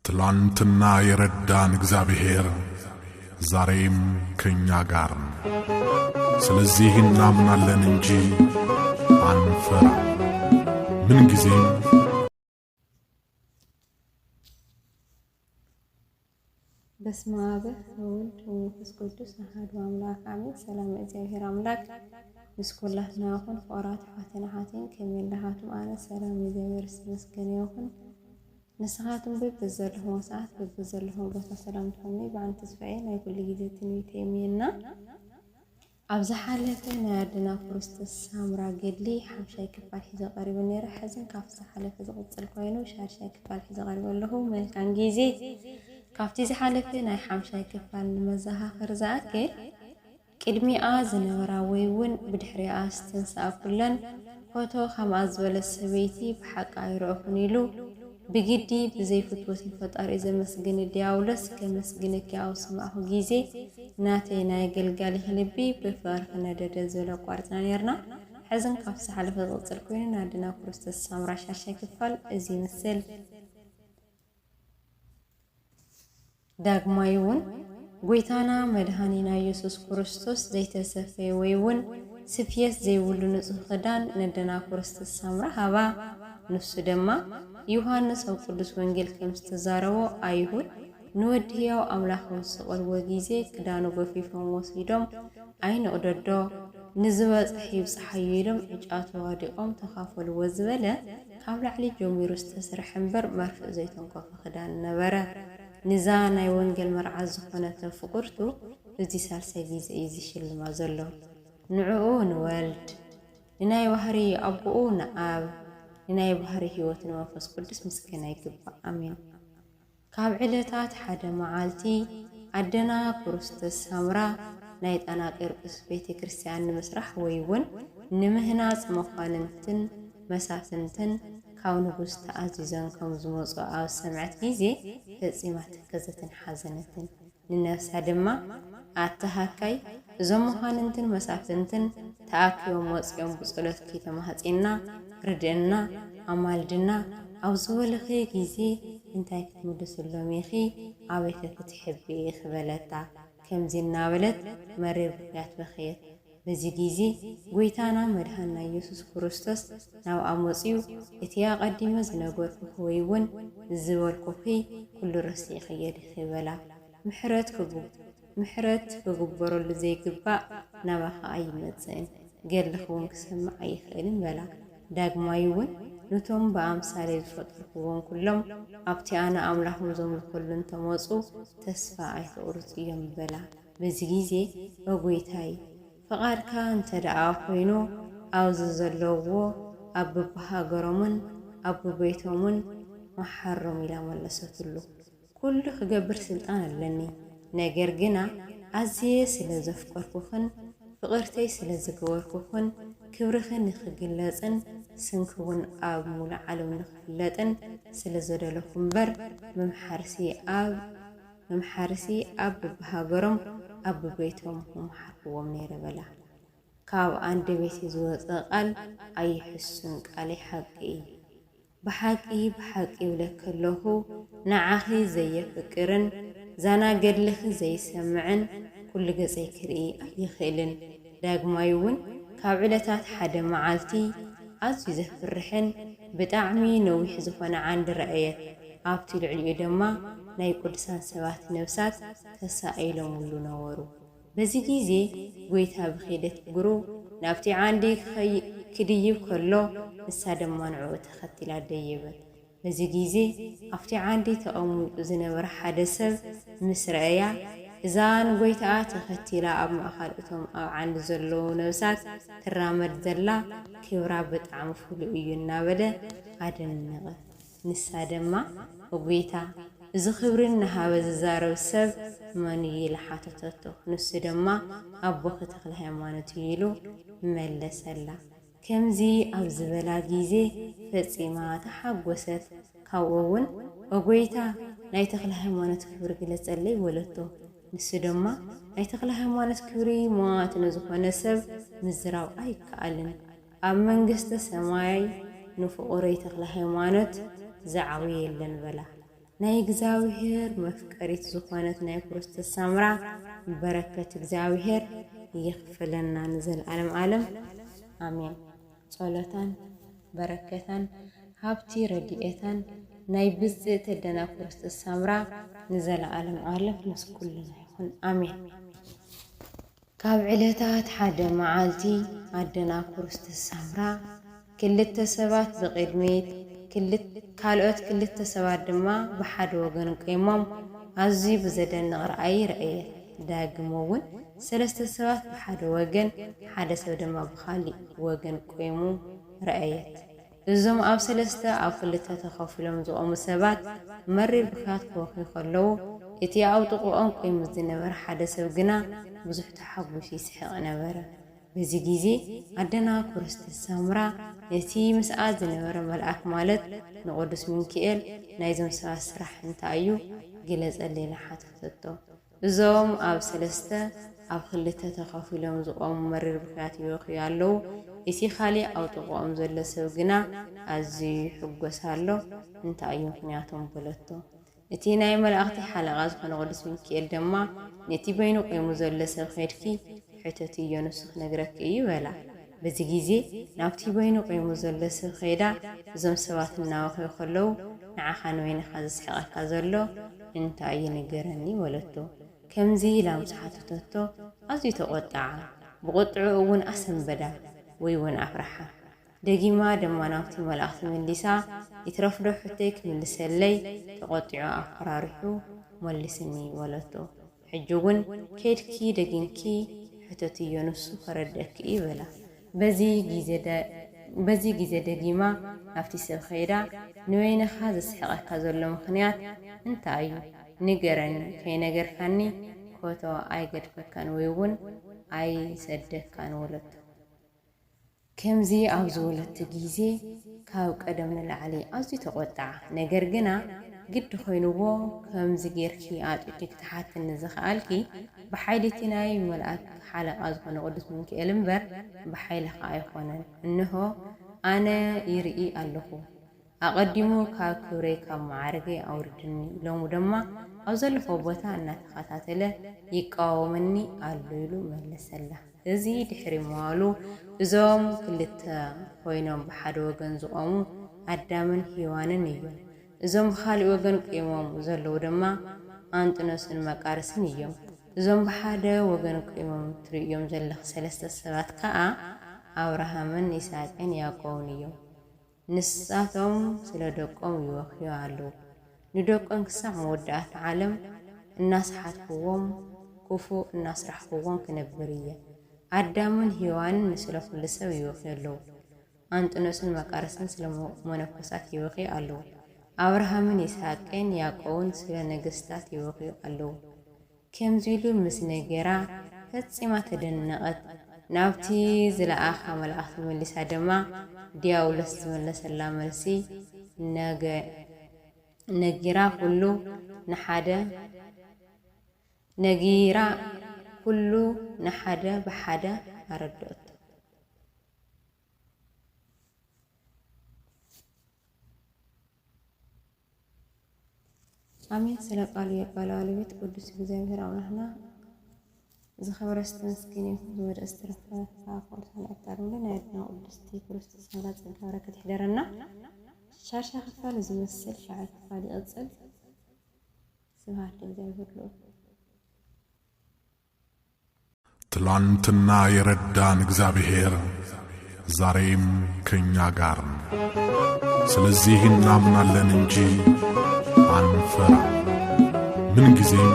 ትላንትና የረዳን እግዚአብሔር ዛሬም ከኛ ጋር ነው። ስለዚህ እናምናለን እንጂ አንፈራም። ምን ጊዜም በስመ አብ ወወልድ ወመንፈስ ቅዱስ አሐዱ አምላክ አሜን። ሰላም እግዚአብሔር አምላክ ምስኩላትና ይኹን ፍቁራት ፈተናሓትን ከመላሃቱም አነ ሰላም እግዚአብሔር ይመስገን ይኹን። ንስኻቱም በዘለኹም ሰዓት በዘለኹም ቦታ ሰላም ትኾኑ በአንተ ተስፋዬ ናይ ኩሉ ግዜ ትንቢት የሚና ኣብዚ ሓለፈ ናይ ኣድና ክርስቶስ ሳምራ ገድሊ ሓምሻይ ክፋል ሒዘ ቀሪቡ ነይረ። ሕዝን ካብቲ ዝሓለፈ ዝቕፅል ኮይኑ ሻድሻይ ክፋል ሒዘ ቀሪቡ ኣለኹ። መልካም ግዜ። ካብቲ ዝሓለፈ ናይ ሓምሻይ ክፋል ንመዘኻኸር ዝኣክል ቅድሚኣ ዝነበራ ወይ እውን ብድሕሪኣ ዝተንስኣ ኩለን ፎቶ ከምኣ ዝበለ ሰበይቲ ብሓቂ ኣይረአኹን ኢሉ ብግዲ ብዘይፍትወት ፈጣሪ ዘመስግን ዲያውሎስ ከመስግነኪ ኣብ ስማዕኹ ግዜ ናተይ ናይ ገልጋሊ ልቢ ብፍቅሪ ክነደደ ዝበለ ቋርፅና ነርና። ሕዝን ካብቲ ዝሓለፈ ዝቕፅል ኮይኑ ናይ ኣድና ክርስቶስ ሳምራ ሻድሻይ ክፋል እዚ ይመስል። ዳግማይ እውን ጎይታና መድሃኒና ኢየሱስ ክርስቶስ ዘይተሰፈየ ወይ እውን ስፍየት ዘይብሉ ንጹህ ክዳን ነደና ክርስቶስ ሳምራ ሃባ። ንሱ ድማ ዮሃንስ ኣብ ቅዱስ ወንጌል ከም ዝተዛረቦ ኣይሁድ ንወዲ ሕያው ኣምላኽ ዝሰቐልዎ ግዜ ክዳኑ ገፊፎም ወሲዶም ኣይንቕደዶ ንዝበፅሕ ይብፅሓዩ ኢሎም ዕጫ ተዋዲቖም ተኻፈልዎ ዝበለ ካብ ላዕሊ ጀሚሩ ዝተሰርሐ እምበር መርፍእ ዘይተንኮፈ ክዳን ነበረ። ንዛ ናይ ወንጌል መርዓት ዝኾነት ፍቁርቱ እዚ ሳልሳይ ግዜ እዩ ዝሽልማ ዘሎ። ንዕኡ ንወልድ ንናይ ባህሪ ኣቦኡ ንኣብ ንናይ ባህሪ ህይወት ንመንፈስ ቅዱስ ምስጋና ይግባእ ኣሜን። ካብ ዕለታት ሓደ መዓልቲ ኣደና ክርስቶስ ሳምራ ናይ ጣና ቂርቆስ ቤተ ክርስቲያን ንምስራሕ ወይ እውን ንምህናፅ መኳንንትን መሳፍንትን ካብ ንጉስ ተኣዚዘን ከም ዝመፁ ኣብ ሰምዐት ግዜ ፈፂማ ተከዘትን ሓዘነትን። ንነፍሳ ድማ ኣተሃካይ እዞም መኳንንትን መሳፍንትን ተኣኪቦም ወፂኦም ብጸሎት ከተማህፂና ርድእና ኣማልድና ኣብ ዝበለኸ ግዜ እንታይ ክትምልስሎም ኢኺ ኣበይ ክትሕቢ ክበለታ ከምዚ እናበለት መሪር ብክያት በኸየት። በዚ ግዜ ጎይታና መድሃና ኢየሱስ ክርስቶስ ናብ ኣመፅኡ እቲ ቀዲመ ዝነበርኩ ወይ እውን ዝበልኩኺ ኩሉ ረሲዕ ክየድ ይበላ። ምሕረት ክግበረሉ ዘይግባእ ናባኻ ኣይመፅእን ገለኽ እውን ክሰማዕ ኣይኽእልን በላ። ዳግማይ እውን ነቶም ብኣምሳለይ ዝፈጠርክዎም ኩሎም ኣብቲ ኣነ ኣምላኽም ዘምልከሉ እንተመፁ ተስፋ ኣይተቑርፁ እዮም በላ። በዚ ግዜ በጎይታይ ፍቓድካ እንተደኣ ኮይኑ ኣብዚ ዘለውዎ ኣብ በብሃገሮምን ኣብ በቤቶምን መሓሮም ኢላ መለሰትሉ። ኩሉ ክገብር ስልጣን ኣለኒ፣ ነገር ግና ኣዝየ ስለ ዘፍቀርኩኽን ፍቕርተይ ስለ ዝገበርኩኽን ክብርኽን ንኽግለፅን ስንክውን ኣብ ሙሉእ ዓለም ንኽፍለጥን ስለ ዘደለኹ እምበር መምሓርሲ ኣብ በብሃገሮም ኣብ በቤቶም መሓርክዎም ነይረ በላ። ካብ ኣንደበቴ ዝወፅእ ቃል ኣይሕሱን ቃለይ ሓቂ እዩ። ብሓቂ ይብለክ ኣለኹ ንዓኺ ዘየፍቅርን ዛና ገድልኺ ዘይሰምዕን ኩሉ ገፀይ ክርኢ ኣይኽእልን። ዳግማይ እውን ካብ ዕለታት ሓደ መዓልቲ ኣዝዩ ዘፍርሕን ብጣዕሚ ነዊሕ ዝኾነ ዓንዲ ረአየት። ኣብቲ ልዕሊኡ ድማ ናይ ቅዱሳን ሰባት ነብሳት ተሳኢሎምሉ ነበሩ። በዚ ግዜ ጎይታ ብኺደት እግሩ ናብቲ ዓንዲ ክድይብ ከሎ ንሳ ድማ ንዕኡ ተኸቲላ ደየበት። በዚ ግዜ ኣብቲ ዓንዲ ተቐሚጡ ዝነበረ ሓደ ሰብ ምስ ረአያ እዛን ጎይታኣ ተኸቲላ ኣብ ማእኸል እቶም ኣብ ዓንዲ ዘለዉ ነብሳት ትራመድ ዘላ ክብራ ብጣዕሚ ፍሉይ እዩ እናበለ ኣደነቐ። ንሳ ድማ ጎይታ እዚ ክብሪ እናሃበ ዝዛረብ ሰብ መን እዩ ኢላ ሓተተቶ። ንሱ ድማ ኣቦኺ ተክለ ሃይማኖት እዩ ኢሉ መለሰላ። ከምዚ ኣብ ዝበላ ግዜ ፈፂማ ተሓጎሰት። ካብኡ እውን ጎይታ ናይ ተክለ ሃይማኖት ክብሪ ግለፀለይ ወለቶ። ንሱ ድማ ናይ ተክለ ሃይማኖት ክብሪ ሞት ንዝኾነ ሰብ ምዝራብ ኣይከኣልን። ኣብ መንግስቲ ሰማይ ንፍቑረይ ተክለ ሃይማኖት ዝዓብየ የለን በላ። ናይ እግዚአብሔር መፍቀሪት ዝኾነት ናይ ክርስቶስ ሳምራ በረከት እግዚአብሔር ይኽፈለና ንዘለዓለም ዓለም አሜን። ጸሎታን በረከታን ሃብቲ ረድኤታን ናይ ብዝእተ ደና ክርስቶስ ሳምራ ንዘለዓለም ዓለም ምስ ኩልና ይኹን አሜን። ካብ ዕለታት ሓደ መዓልቲ ኣደና ክርስቶስ ሳምራ ክልተ ሰባት ብቅድሚት ካልኦት ክልተ ሰባት ድማ ብሓደ ወገን ቆይሞም ኣዝዩ ብዘደንቕ ረኣይ ረአየት። ዳግም እውን ሰለስተ ሰባት ብሓደ ወገን ሓደ ሰብ ድማ ብኻሊእ ወገን ቆይሙ ረአየት። እዞም ኣብ ሰለስተ ኣብ ክልተ ተኸፊሎም ዝቆሙ ሰባት መሪር ብኽያት ክወኽዩ ከለዉ እቲ ኣብ ጥቕኦም ቆይሙ ዝነበረ ሓደ ሰብ ግና ብዙሕ ተሓጒሱ ይስሕቕ ነበረ። በዚ ግዜ ኣደና ክርስቶስ ሳምራ ነቲ ምስኣ ዝነበረ መልኣክ ማለት ንቅዱስ ሚካኤል ናይዞም ሰባት ስራሕ እንታይ እዩ ግለጸለና ሓተቶ። እዞም ኣብ ሰለስተ ኣብ ክልተ ተኸፊሎም ዝቆሙ መሪር ብኽያት ይወኽዩ ኣለዉ። እቲ ካሊእ ኣብ ጥቕኦም ዘሎ ሰብ ግና ኣዝዩ ይሕጐስ ኣሎ። እንታይ እዩ ምኽንያቶም በለቶ። እቲ ናይ መላእኽቲ ሓለቓ ዝኾነ ቅዱስ ሚካኤል ድማ ነቲ በይኑ ቆይሙ ዘሎ ሰብ ኸይድኪ ሕተት እዮ ንሱ ክነግረኪ እዩ በላ። በዚ ግዜ ናብቲ በይኑ ቆይሙ ዘሎ ሰብ ኸይዳ እዞም ሰባት እናወኽዩ ከለዉ ንዓኻ ንበይንኻ ዝስሕቐካ ዘሎ እንታይ እዩ ንገረኒ በለቶ። ከምዚ ኢላ ምስ ሓተተቶ ኣዝዩ ተቖጣዓ። ብቁጥዑ እውን ኣሰንበዳ ወይ እውን ኣፍራሓ። ደጊማ ድማ ናብቲ መላእኽቲ መሊሳ ይትረፍዶ ሕተይ ክምልሰለይ ተቖጢዑ ኣፈራሪሑ መሊስኒ በለቶ። ሕጂ እውን ከይድኪ ደጊምኪ ሕተት እዮ ንሱ ከረድአኪ ይበላ። በዚ ግዜ ደጊማ ናብቲ ሰብ ኸይዳ ንበይንኻ ዘስሕቐካ ዘሎ ምኽንያት እንታይ እዩ ንገረኒ፣ ከይነገርካኒ ኮቶ ኣይገድፈካን ወይ እውን ኣይሰደካን ወለቶ። ከምዚ ኣብ ዝበለቶ ግዜ ካብ ቀደም ንላዕሊ ኣዝዩ ተቖጣዓ። ነገር ግና ግዲ ኮይኑዎ ከምዚ ጌርኪ ኣጥቂ ክትሓትኒ ዝኽኣልኪ ብሓይልቲ ናይ መልኣክ ሓለቓ ዝኾነ ቅዱስ ሚካኤል እምበር ብሓይልኻ ኣይኮነን። እንሆ ኣነ ይርኢ ኣለኹ። ኣቐዲሙ ካብ ክብረይ ካብ ማዕረገይ ኣውርድኒ። ሎሙ ድማ ኣብ ዘለፎ ቦታ እናተኸታተለ ይቃወመኒ ኣሎ ኢሉ መለሰላ። እዚ ድሕሪ ምዋሉ እዞም ክልተ ኮይኖም ብሓደ ወገን ዝቆሙ ኣዳምን ሔዋንን እዮም። እዞም ብኻሊእ ወገን ቆይሞም ዘለዉ ድማ አንጥኖስን መቃርስን እዮም። እዞም ብሓደ ወገን ቆይሞም ትርእዮም ዘለኽ ሰለስተ ሰባት ከዓ ኣብርሃምን ይስሐቅን ያዕቆብን እዮም። ንሳቶም ስለ ደቆም ይወኽዩ ኣለዉ። ንደቆም ክሳዕ መወዳእታ ዓለም እናስሓትክዎም ክፉእ እናስራሕክዎም ክነብር እየ። ኣዳምን ሔዋንን ንስለ ኩሉ ሰብ ይወኽዩ ኣለዉ። አንጥኖስን መቃርስን ስለ መነኮሳት ይወኽዩ ኣለዉ። ኣብርሃምን ይስሐቅን ያዕቆብን ስለ ነገስታት ይወኽዩ ኣለዉ። ከምዚ ኢሉ ምስ ነገራ ፈጺማ ተደነቐት። ናብቲ ዝለኣኻ መላእኽቲ መሊሳ ድማ ዲያብሎስ ዝመለሰላ መልሲ ነጊራ ኩሉ ንሓደ ብሓደ ኣረድአቶ። አሜን። ስለ ቃሉ የቃል ባለቤት ቅዱስ እግዚአብሔር አምላክና ዝኸበረ ተመስገን ይሁን። ወደ እስትረፈ ሳቆርሳን አጣሩልን አይደና ቅዱስቲ ክርስቶስ ሰምራ ጸጋ በረከት ይደረና። ሻርሻ ክፋል ዝመስል ሻዕ ክፋል ይቅጽል። ስብሐት ለእግዚአብሔር ሎ ትላንትና የረዳን እግዚአብሔር ዛሬም ከኛ ጋር ነው። ስለዚህ እናምናለን እንጂ አንፈራ። ምን ጊዜም